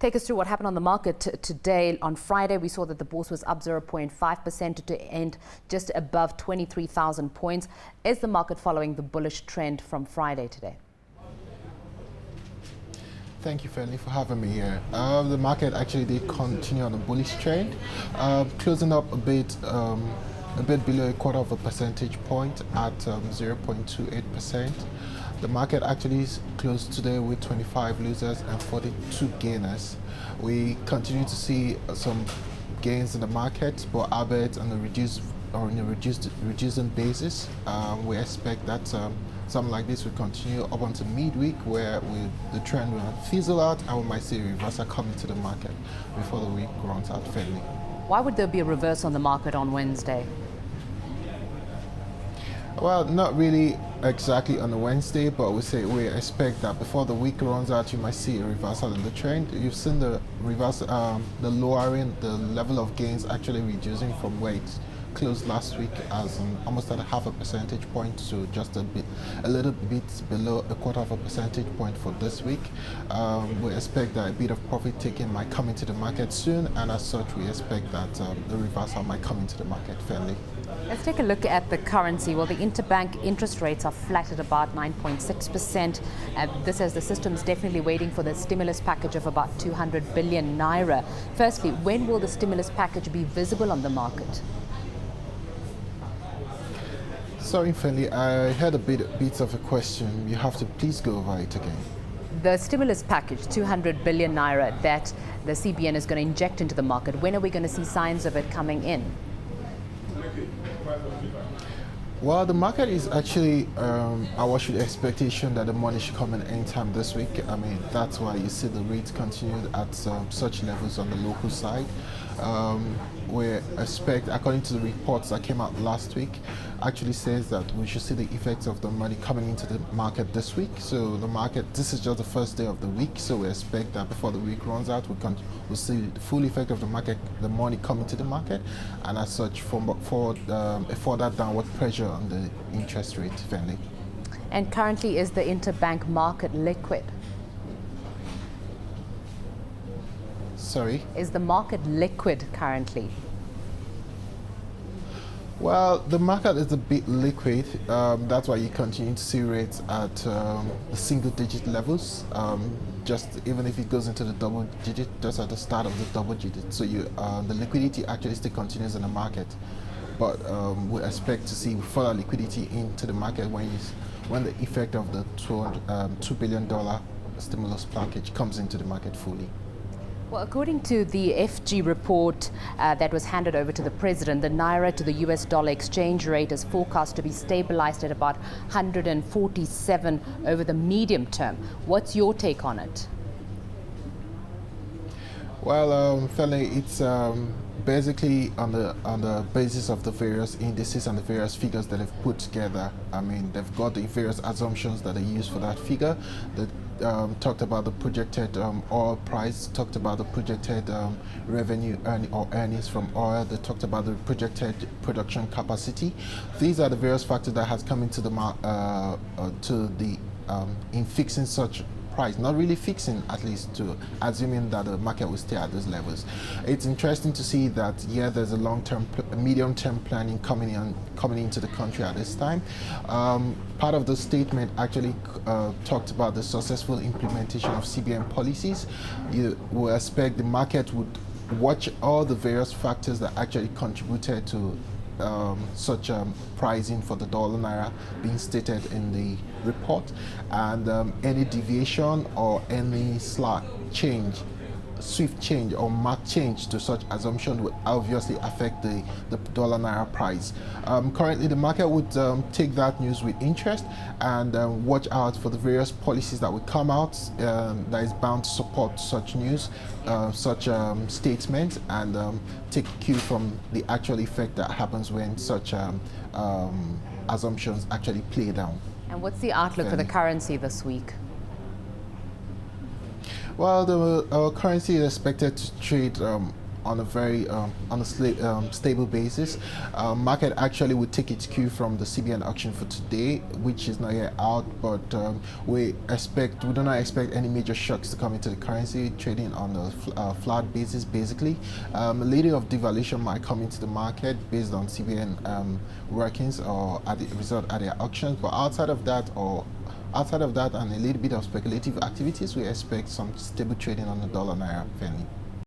Take us through what happened on the market today. On Friday, we saw that the bourse was up 0.5% to end just above 23,000 points. Is the market following the bullish trend from Friday today? Thank you, Fenly, for having me here. The market actually did continue on a bullish trend, closing up a bit below a quarter of a percentage point at 0.28%. The market actually closed today with 25 losers and 42 gainers. We continue to see some gains in the market, but albeit on a reducing basis. We expect that something like this will continue up until midweek, where the trend will fizzle out and we might see a reversal coming to the market before the week runs out fairly. Why would there be a reverse on the market on Wednesday? Well, not really exactly on a Wednesday, but we expect that before the week runs out, you might see a reversal in the trend. You've seen the reversal, the lowering, the level of gains actually reducing from where it closed last week as almost at a half a percentage point to just a little bit below a quarter of a percentage point for this week. We expect that a bit of profit taking might come into the market soon, and as such, we expect that the reversal might come into the market fairly. Let's take a look at the currency. Well, the interbank interest rates are flat at about 9.6%. This as the system's definitely waiting for the stimulus package of about 200 billion Naira. Firstly, when will the stimulus package be visible on the market? Sorry, Fenly, I heard a bit of a question. You have to please go over it again. The stimulus package, 200 billion Naira, that the CBN is going to inject into the market. When are we going to see signs of it coming in? Well, the market is actually our expectation that the money should come in anytime this week. I mean, that's why you see the rates continued at such levels on the local side. We expect, according to the reports that came out last week, actually says that we should see the effects of the money coming into the market this week. So the market, this is just the first day of the week, so we expect that before the week runs out, we'll see the full effect of the market, the money coming to the market, and as such, for that downward pressure on the interest rate, Fenly. And currently, is the interbank market liquid? Sorry? Is the market liquid currently? Well, the market is a bit liquid. That's why you continue to see rates at single-digit levels. Just even if it goes into the double digit, just at the start of the double digit. So the liquidity actually still continues in the market. But we expect to see further liquidity into the market when the effect of the $2 billion stimulus package comes into the market fully. Well, according to the FG report that was handed over to the president, the Naira to the US dollar exchange rate is forecast to be stabilized at about 147 over the medium term. What's your take on it? Well, Fenly, it's basically on the basis of the various indices and the various figures that they've put together. I mean, they've got the various assumptions that they use for that figure. Talked about the projected oil price, talked about the projected revenue earnings from oil. They talked about the projected production capacity. These are the various factors that has come into the in fixing such price, not really fixing, at least to assuming that the market will stay at those levels. It's interesting to see that there's a long-term, medium-term planning coming into the country at this time. Part of the statement actually talked about the successful implementation of CBN policies. You will expect the market would watch all the various factors that actually contributed to such pricing for the dollar Naira being stated in the report, and any deviation or any swift change or marked change to such assumption would obviously affect the dollar Naira price. Currently, the market would take that news with interest and watch out for the various policies that would come out that is bound to support such news, such statements, and take cue from the actual effect that happens when such assumptions actually play down. And what's the outlook for the currency this week? Well, our currency is expected to trade on a very stable basis. Market actually will take its cue from the CBN auction for today, which is not yet out, but we do not expect any major shocks to come into the currency, trading on a flat basis basically. A little of devaluation might come into the market based on CBN workings or at the result at their auctions, but outside of that and a little bit of speculative activities, we expect some stable trading on the dollar naira, Fenly.